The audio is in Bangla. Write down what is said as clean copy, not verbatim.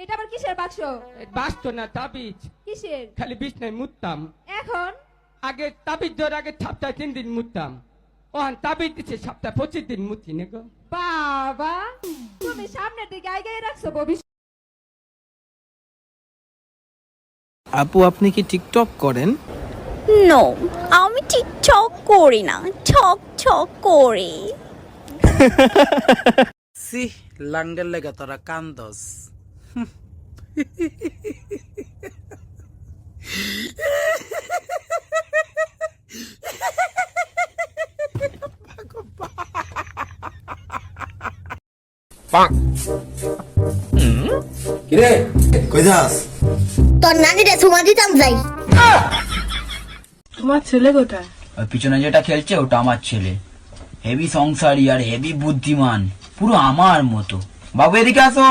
এটা আবার কিসের বাক্স? বাস্ত না তাবিজ, কিসের? খালি বিছনায় মুততাম। এখন আগে তাবিজ দেওয়ার আগে সপ্তাহে 3 দিন মুততাম, ওহান তাবিজ দিচ্ছে সপ্তাহে 25 দিন মুতি নে গো। বাবা, তুমি সামনের দিকে আগায় রাখছো ভবিষ্যৎ। আপু আপনি কি টিকটক করেন? নো, আমি টিকটক করি না, ছক ছক করি। সি লাঙ্গের লেগে তোরা কান্দস। কিরে কই যাস? তোর নানিরে সুমা দিতাম যাই। তোমার ছেলে কোথায়? ওই পিছনে যেটা খেলছে ওটা আমার ছেলে, হেভি সংসারী আর হেভি বুদ্ধিমান, পুরো আমার মতো। বাবু এদিকে আসো।